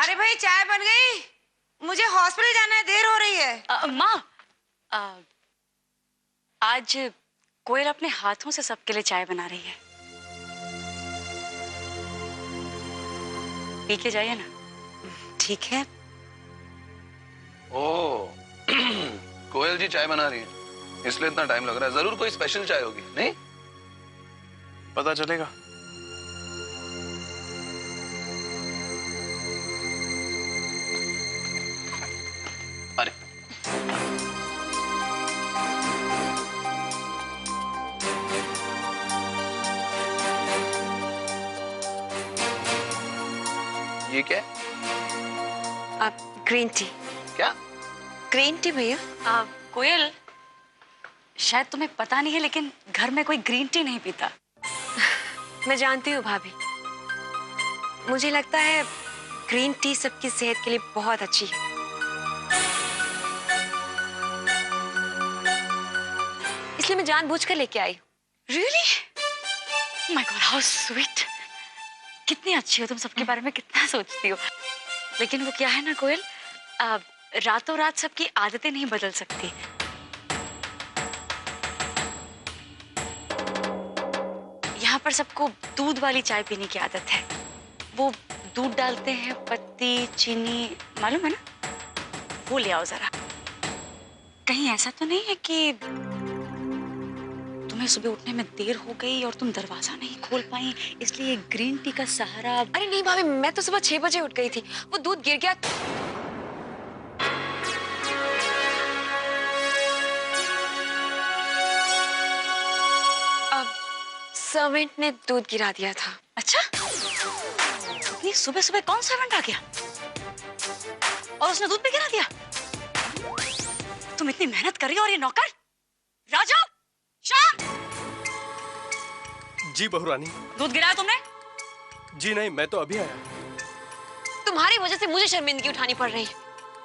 अरे भाई चाय बन गई, मुझे हॉस्पिटल जाना है, देर हो रही है। माँ, आज कोयल अपने हाथों से सबके लिए चाय बना रही है, पी के जाइए ना। ठीक है। ओह कोयल जी चाय बना रही है, इसलिए इतना टाइम लग रहा है। जरूर कोई स्पेशल चाय होगी, नहीं? पता चलेगा। अरे ये क्या है? अब ग्रीन टी। क्या? ग्रीन टी भैया। कोयल, शायद तुम्हें पता नहीं है लेकिन घर में कोई ग्रीन टी नहीं पीता। मैं जानती हूँ भाभी, मुझे लगता है ग्रीन टी सबकी सेहत के लिए बहुत अच्छी है। इसलिए मैं जानबूझकर लेके आई हूँ। Really? My God, how sweet! कितनी अच्छी हो तुम, सबके बारे में कितना सोचती हो। लेकिन वो क्या है ना कोयल, रातों रात सबकी आदतें नहीं बदल सकती। यहाँ पर सबको दूध वाली चाय पीने की आदत है। वो दूध डालते हैं, पत्ती, चीनी, मालूम है ना? वो ले आओ जरा। कहीं ऐसा तो नहीं है कि तुम्हें सुबह उठने में देर हो गई और तुम दरवाजा नहीं खोल पाई, इसलिए ग्रीन टी का सहारा। अरे नहीं भाभी, मैं तो सुबह 6 बजे उठ गई थी, वो दूध गिर गया। अब सर्वेंट ने दूध गिरा दिया था। अच्छा, इतनी सुबह सुबह कौन सर्वेंट आ गया और उसने दूध भी गिरा दिया? तुम इतनी मेहनत कर रही हो और ये नौकर? राजा, श्याम! जी बहू रानी। दूध गिराया तुमने? जी नहीं, मैं तो अभी आया। तुम्हारी वजह से मुझे शर्मिंदगी उठानी पड़ रही है।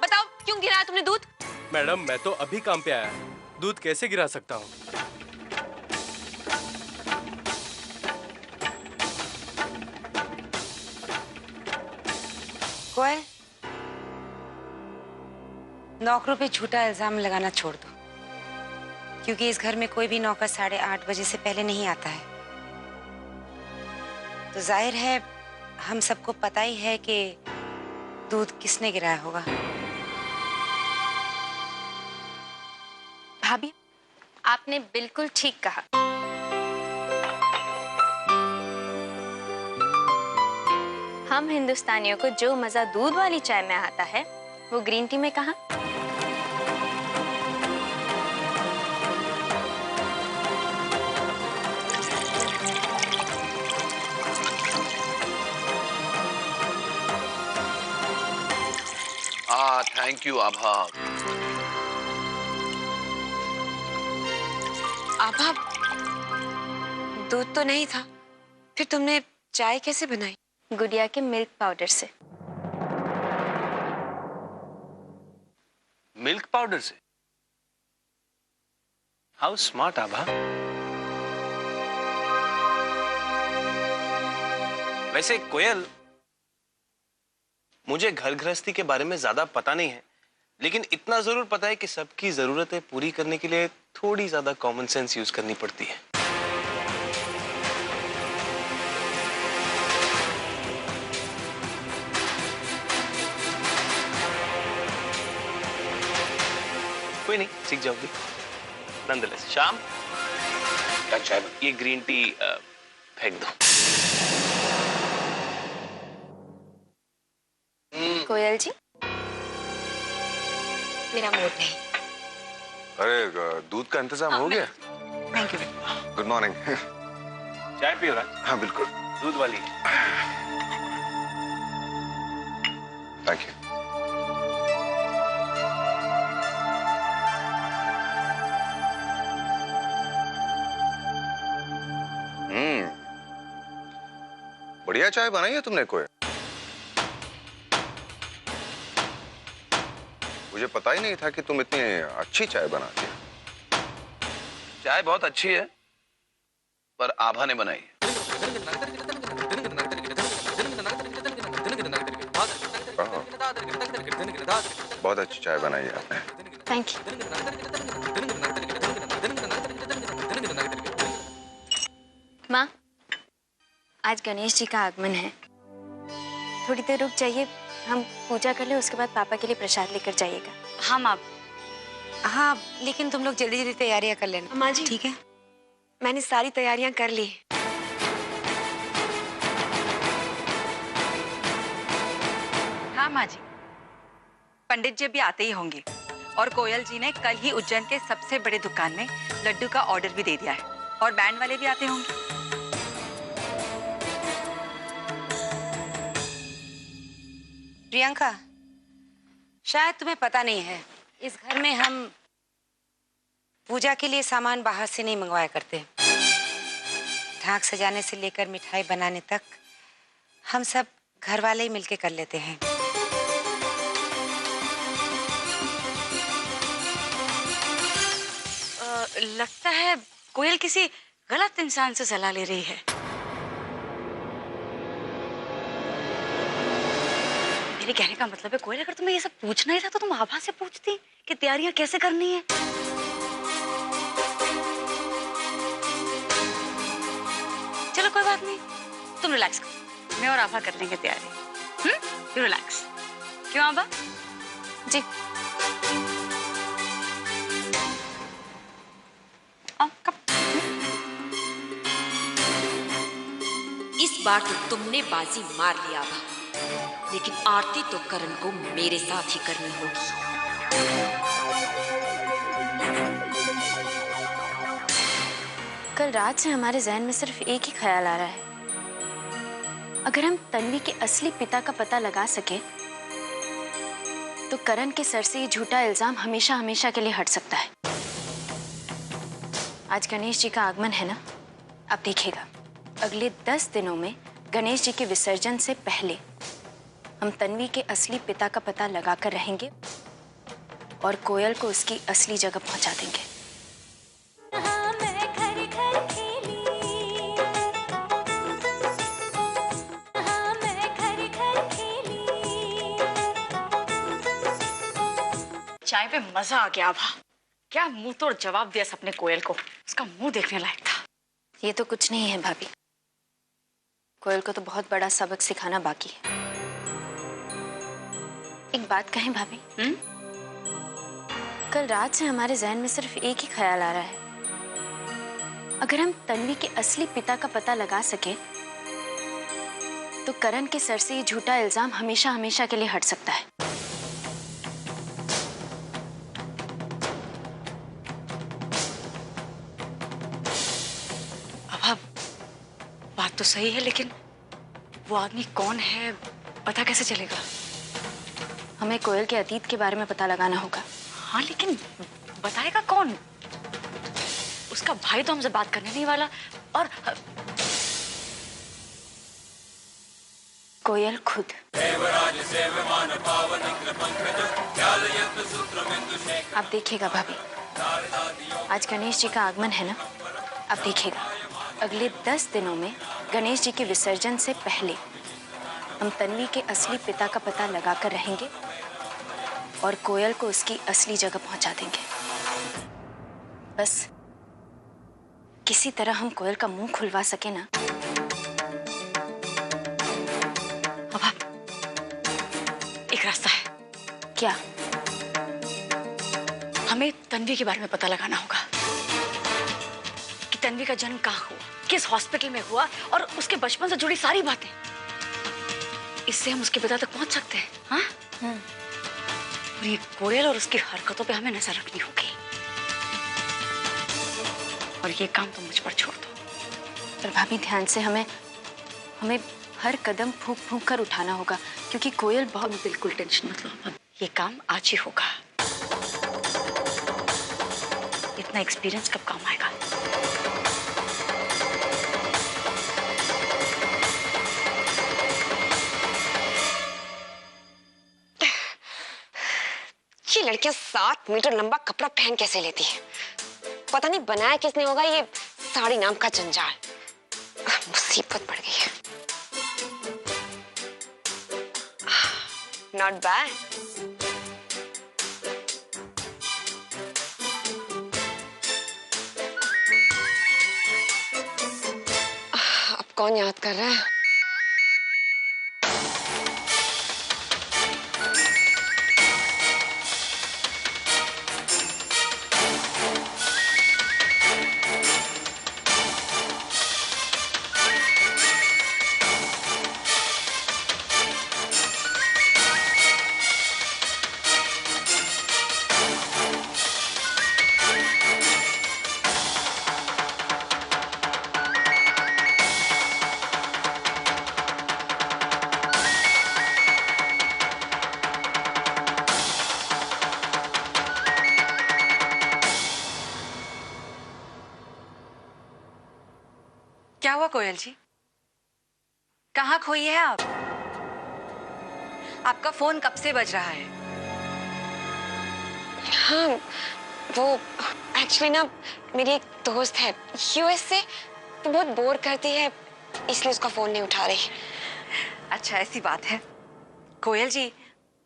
बताओ क्यों गिराया तुमने दूध? मैडम, मैं तो अभी काम पे आया, दूध कैसे गिरा सकता हूँ? कोयल, नौकरों पे झूठा इल्जाम लगाना छोड़ दो, क्योंकि इस घर में कोई भी नौकर 8:30 बजे से पहले नहीं आता है। तो जाहिर है हम सबको पता ही है कि दूध किसने गिराया होगा। भाभी, आपने बिल्कुल ठीक कहा। हम हिंदुस्तानियों को जो मजा दूध वाली चाय में आता है, वो ग्रीन टी में कहाँ? थैंक यू आभा। आभा, दूध तो नहीं था, फिर तुमने चाय कैसे बनाई? गुड़िया के मिल्क पाउडर से। मिल्क पाउडर से? हाउ स्मार्ट आभा। वैसे कोयल, मुझे घर गृहस्थी के बारे में ज्यादा पता नहीं है, लेकिन इतना जरूर पता है कि सबकी जरूरतें पूरी करने के लिए थोड़ी ज्यादा कॉमन सेंस यूज करनी पड़ती है। कोई नहीं, सीख जाओगी नंदलेस। शाम, क्या चाय? ये ग्रीन टी फेंक दो। कोयल जी, मेरा मूड नहीं। अरे दूध का इंतजाम हो गया? Thank you. Good morning. चाय पियो राज? हाँ बिल्कुल। दूध वाली। Thank you. बढ़िया चाय बनाई है तुमने कोई। मुझे पता ही नहीं था कि तुम इतनी अच्छी चाय बनाती हो। चाय बहुत अच्छी है, पर आभा ने बनाई है। बहुत अच्छी चाय बनाई है आपने। Thank you. माँ, आज गणेश जी का आगमन है, थोड़ी देर रुक जाइए, हम पूजा कर ले, उसके बाद पापा के लिए प्रसाद लेकर जाइएगा। हाँ माँ। हाँ, लेकिन तुम लोग जल्दी जल्दी तैयारियां कर लेना। माँ जी। ठीक है, मैंने सारी तैयारियां कर ली। हाँ माँ जी, पंडित जी भी आते ही होंगे और कोयल जी ने कल ही उज्जैन के सबसे बड़े दुकान में लड्डू का ऑर्डर भी दे दिया है और बैंड वाले भी आते होंगे। प्रियंका, शायद तुम्हें पता नहीं है, इस घर में हम पूजा के लिए सामान बाहर से नहीं मंगवाया करते। ढाक सजाने से लेकर मिठाई बनाने तक हम सब घर वाले ही मिलके कर लेते हैं। लगता है कोयल किसी गलत इंसान से सलाह ले रही है। मेरे कहने का मतलब है कोयल, अगर तुम्हें ये सब पूछना ही था तो तुम आभा से पूछती कि तैयारियां कैसे करनी है। चलो कोई बात नहीं, तुम रिलैक्स करो, मैं और आभा कर लेंगे तैयारी। You relax. क्यों आभा? जी। कब? इस बार तो तुमने बाजी मार लिया था, लेकिन आरती तो करण को मेरे साथ ही करनी होगी। कल रात से हमारे जहन में सिर्फ एक ही ख्याल आ रहा है, अगर हम तन्वी के असली पिता का पता लगा सके तो करण के सर से ये झूठा इल्जाम हमेशा हमेशा के लिए हट सकता है। आज गणेश जी का आगमन है ना, आप देखिएगा अगले 10 दिनों में गणेश जी के विसर्जन से पहले हम तन्वी के असली पिता का पता लगाकर रहेंगे और कोयल को उसकी असली जगह पहुंचा देंगे। चाय पे मजा आ गया आभा। क्या मुंह तोड़ जवाब दिया सबने कोयल को, उसका मुंह देखने लायक था। ये तो कुछ नहीं है भाभी, कोयल को तो बहुत बड़ा सबक सिखाना बाकी है। एक बात कहें भाभी? कल रात से हमारे जहन में सिर्फ एक ही ख्याल आ रहा है, अगर हम तन्वी के असली पिता का पता लगा सके तो करण के सर से ये झूठा इल्जाम हमेशा हमेशा के लिए हट सकता है। बात तो सही है, लेकिन वो आदमी कौन है पता कैसे चलेगा? हमें कोयल के अतीत के बारे में पता लगाना होगा। हाँ, लेकिन बताएगा कौन? उसका भाई तो हमसे बात करने नहीं वाला, और कोयल खुद। आप देखिएगा भाभी, आज गणेश जी का आगमन है ना, आप देखिएगा अगले 10 दिनों में गणेश जी के विसर्जन से पहले हम तन्वी के असली पिता का पता लगाकर रहेंगे और कोयल को उसकी असली जगह पहुंचा देंगे। बस किसी तरह हम कोयल का मुंह खुलवा सके ना। अब एक रास्ता है। क्या? हमें तन्वी के बारे में पता लगाना होगा कि तन्वी का जन्म कहाँ हुआ, किस हॉस्पिटल में हुआ, और उसके बचपन से जुड़ी सारी बातें। इससे हम उसके पिता तक पहुंच सकते हैं। हाँ? और ये कोयल और उसकी हरकतों पे हमें नजर रखनी होगी, और ये काम तो मुझ पर छोड़ दो। पर भाभी ध्यान से, हमें हर कदम फूंक फूंक कर उठाना होगा, क्योंकि कोयल बहुत। बिल्कुल टेंशन मत लो, अब ये काम आज ही होगा। इतना एक्सपीरियंस कब काम आएगा? ये लड़कियां 7 मीटर लंबा कपड़ा पहन कैसे लेती है? पता नहीं बनाया किसने होगा ये साड़ी नाम का जंजाल। मुसीबत पड़ गई है। Not bad. अब कौन याद कर रहा है? क्या हुआ कोयल जी? कहाँ खोई है आप? आपका फोन कब से बज रहा है? हाँ, वो एक्चुअली ना मेरी एक दोस्त है यूएस से, तो बहुत बोर करती है, इसलिए उसका फोन नहीं उठा रही। अच्छा, ऐसी बात है। कोयल जी,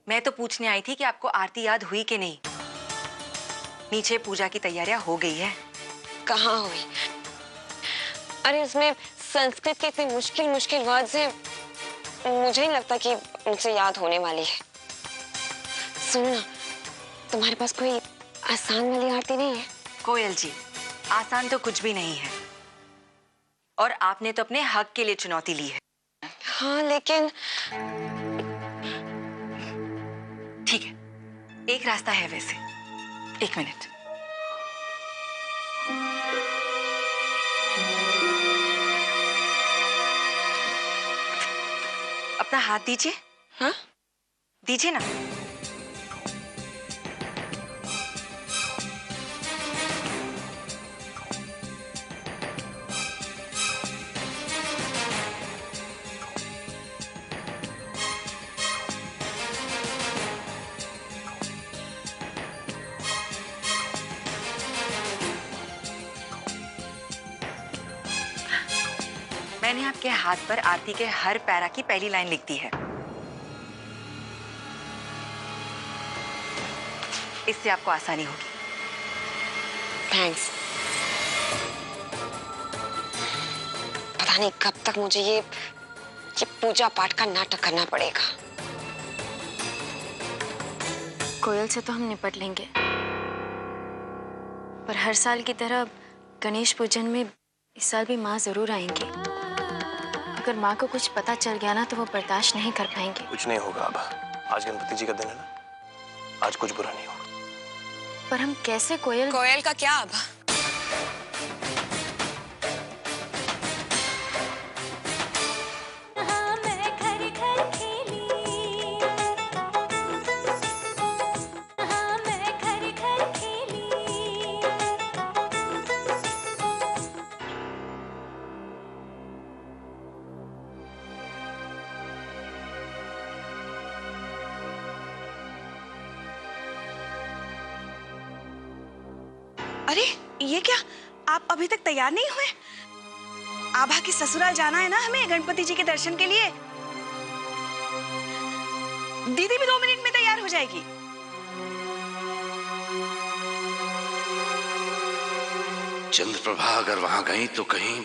मैं तो पूछने आई थी कि आपको आरती याद हुई कि नहीं। नीचे पूजा की तैयारियां हो गई है। कहाँ हुई? अरे उसमें संस्कृत के इतने मुश्किल मुश्किल वर्ड्स हैं, मुझे नहीं लगता कि मुझसे याद होने वाली है। सुनो ना, तुम्हारे पास कोई आसान वाली आरती नहीं है? कोयल जी, आसान तो कुछ भी नहीं है, और आपने तो अपने हक के लिए चुनौती ली है। हाँ, लेकिन ठीक है, एक रास्ता है वैसे। एक मिनट। अपना हाथ दीजिए। हाँ? दीजिए ना। मैंने आपके हाथ पर आरती के हर पैरा की पहली लाइन लिख दी है। इससे आपको आसानी होगी। थैंक्स। पता नहीं कब तक मुझे ये पूजा पाठ का नाटक करना पड़ेगा। कोयल से तो हम निपट लेंगे, पर हर साल की तरह गणेश पूजन में इस साल भी माँ जरूर आएंगी। अगर माँ को कुछ पता चल गया ना तो वो बर्दाश्त नहीं कर पाएंगे। कुछ नहीं होगा अब, आज गणपति जी का दिन है ना, आज कुछ बुरा नहीं होगा। पर हम कैसे कोयल का क्या अब? अरे ये क्या, आप अभी तक तैयार नहीं हुए? आभा की ससुराल जाना है ना हमें गणपति जी के दर्शन के लिए। दीदी भी 2 मिनट में तैयार हो जाएगी। चंद्रप्रभा अगर वहां गई तो कहीं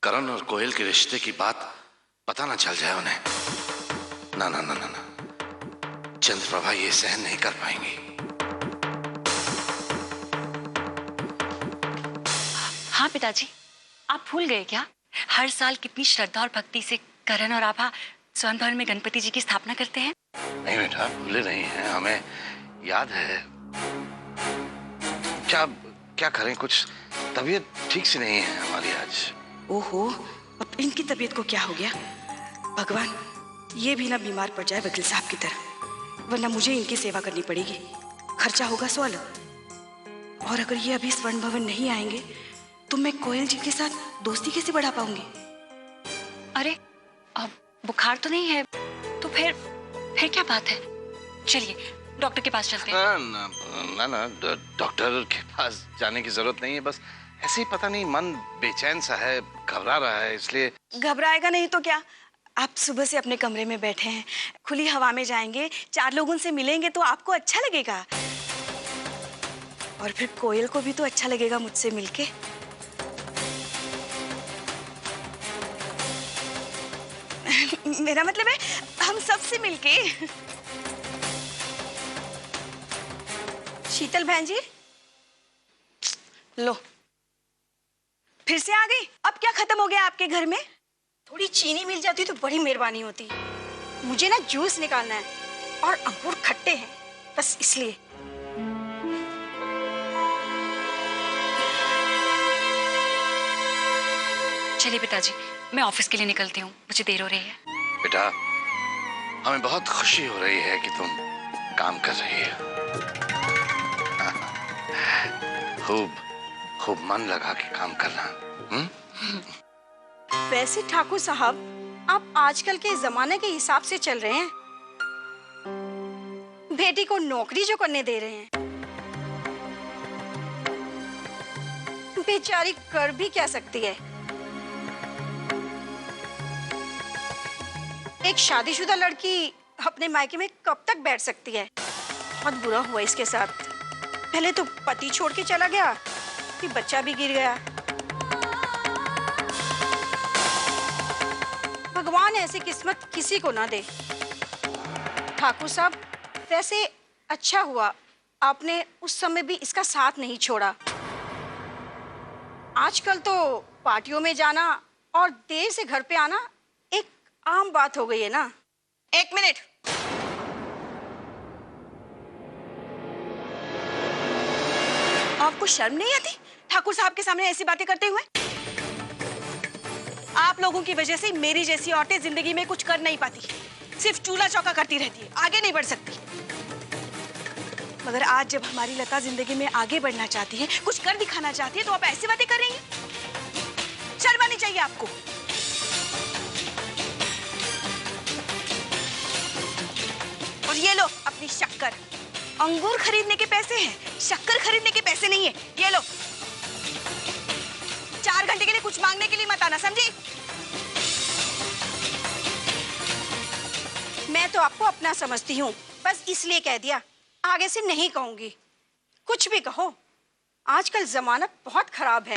करण और कोयल के रिश्ते की बात पता ना चल जाए उन्हें। ना ना ना ना ना, चंद्रप्रभा ये सहन नहीं कर पाएंगी। हाँ पिताजी, आप भूल गए क्या? हर साल कितनी श्रद्धा और भक्ति से करण और आभा स्वयं भवन में गणपति जी की स्थापना करते हैं। नहीं बेटा, भूले नहीं हैं, हमें याद है। क्या क्या करें, कुछ तबीयत ठीक से नहीं है हमारी आज। ओहो, अब इनकी तबीयत को क्या हो गया? भगवान, ये भी ना बीमार पड़ जाए वकील साहब की तरह, वरना मुझे इनकी सेवा करनी पड़ेगी। खर्चा होगा सो अलग। और अगर ये अभी स्वर्ण भवन नहीं आएंगे तो मैं कोयल जी के साथ दोस्ती कैसे बढ़ा पाऊंगी? अरे अब बुखार तो नहीं है, तो फिर क्या बात है? चलिए डॉक्टर के पास चलते हैं। ना ना, डॉक्टर के पास जाने की जरूरत नहीं है, बस ऐसे ही पता नहीं मन बेचैन सा है, घबरा रहा है, इसलिए। घबराएगा नहीं तो क्या? आप सुबह से अपने कमरे में बैठे हैं, खुली हवा में जाएंगे, 4 लोगों से मिलेंगे तो आपको अच्छा लगेगा। और फिर कोयल को भी तो अच्छा लगेगा मुझसे मिलके। मेरा मतलब है हम सबसे मिलके। शीतल बहन जी, लो फिर से आ गई। अब क्या खत्म हो गया आपके घर में? थोड़ी चीनी मिल जाती तो बड़ी मेहरबानी होती। मुझे ना जूस निकालना है और अंगूर खट्टे हैं, बस इसलिए। चलिए पिताजी, मैं ऑफिस के लिए निकलती हूँ, मुझे देर हो रही है। बेटा, हमें बहुत खुशी हो रही है कि तुम काम कर रही है। खूब खूब मन लगा के काम करना। वैसे ठाकुर साहब, आप आजकल के जमाने के हिसाब से चल रहे हैं। बेटी को नौकरी जो करने दे रहे हैं, बेचारी कर भी क्या सकती है। एक शादीशुदा लड़की अपने मायके में कब तक बैठ सकती है? बहुत बुरा हुआ इसके साथ। पहले तो पति छोड़ के चला गया, फिर बच्चा भी गिर गया। भगवान ऐसी किस्मत किसी को ना दे। ठाकुर साहब, वैसे अच्छा हुआ आपने उस समय भी इसका साथ नहीं छोड़ा। आजकल तो पार्टियों में जाना और देर से घर पे आना एक आम बात हो गई है ना। 1 मिनट। आपको शर्म नहीं आती ठाकुर साहब के सामने ऐसी बातें करते हुए? आप लोगों की वजह से मेरी जैसी औरतें जिंदगी में कुछ कर नहीं पाती, सिर्फ चूल्हा चौका करती रहती है, आगे नहीं बढ़ सकती। मगर आज जब हमारी लता जिंदगी में आगे बढ़ना चाहती है, कुछ कर दिखाना चाहती है, तो आप ऐसी बातें कर रही हैं। शर्म आनी चाहिए आपको। और ये लो अपनी शक्कर। अंगूर खरीदने के पैसे हैं, शक्कर खरीदने के पैसे नहीं है। ये लो। 4 घंटे के लिए कुछ मांगने के लिए मत आना, समझी? मैं तो आपको अपना समझती हूँ, बस इसलिए कह दिया, आगे से नहीं कहूंगी। कुछ भी कहो, आजकल जमाना बहुत खराब है।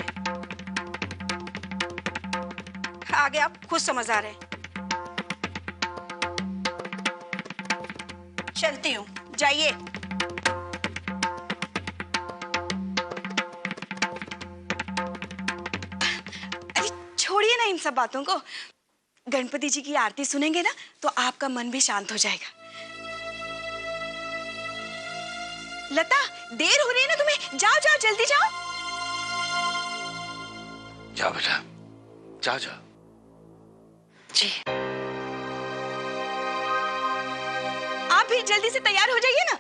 आगे आप खुद समझदार हैं। चलती हूँ, जाइए। अरे छोड़िए ना इन सब बातों को। गणपति जी की आरती सुनेंगे ना तो आपका मन भी शांत हो जाएगा। लता, देर हो रही है ना तुम्हें, जाओ जाओ जल्दी जाओ। जाओ बेटा, जाओ जाओ। जी। आप भी जल्दी से तैयार हो जाइए ना।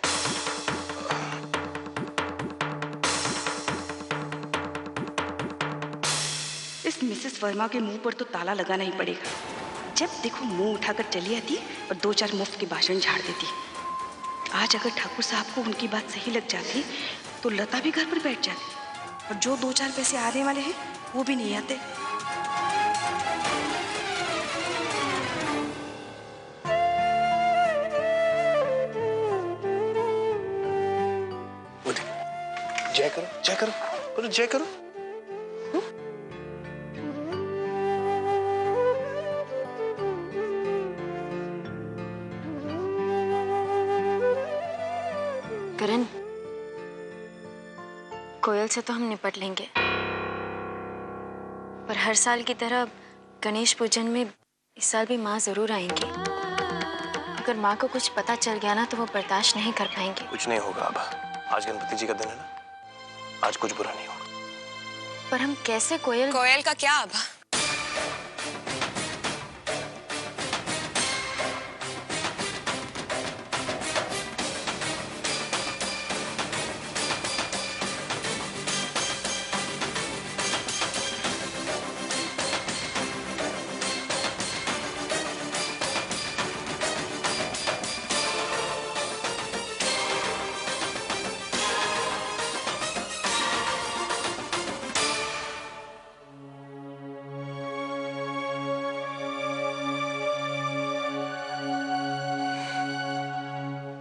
इस मिसेस वर्मा के मुंह पर तो ताला लगाना ही पड़ेगा। जब देखो मुंह उठाकर चली आती और 2-4 मुफ्त के भाषण झाड़ देती। आज अगर ठाकुर साहब को उनकी बात सही लग जाती तो लता भी घर पर बैठ जाती, और जो 2-4 पैसे आने वाले हैं वो भी नहीं आते। जय करो, जय करो, बोलो जय करो। करण, कोयल से तो हम निपट लेंगे, पर हर साल की तरह गणेश पूजन में इस साल भी माँ जरूर आएंगी। अगर माँ को कुछ पता चल गया ना तो वो बर्दाश्त नहीं कर पाएंगे। कुछ नहीं होगा अब, आज गणपति जी का दिन है ना, आज कुछ बुरा नहीं होगा। पर हम कैसे कोयल का क्या अब?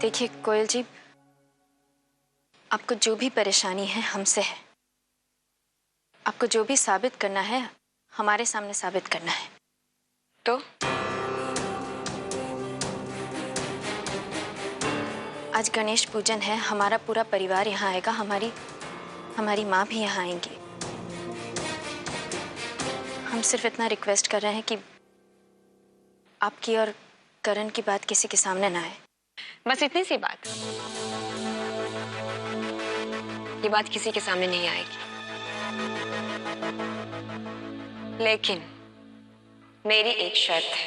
देखिए कोयल जी, आपको जो भी परेशानी है हमसे है। आपको जो भी साबित करना है हमारे सामने साबित करना है। तो आज गणेश पूजन है, हमारा पूरा परिवार यहाँ आएगा, हमारी माँ भी यहाँ आएंगी। हम सिर्फ इतना रिक्वेस्ट कर रहे हैं कि आपकी और करण की बात किसी के सामने ना आए। बस इतनी सी बात। ये बात किसी के सामने नहीं आएगी, लेकिन मेरी एक शर्त है।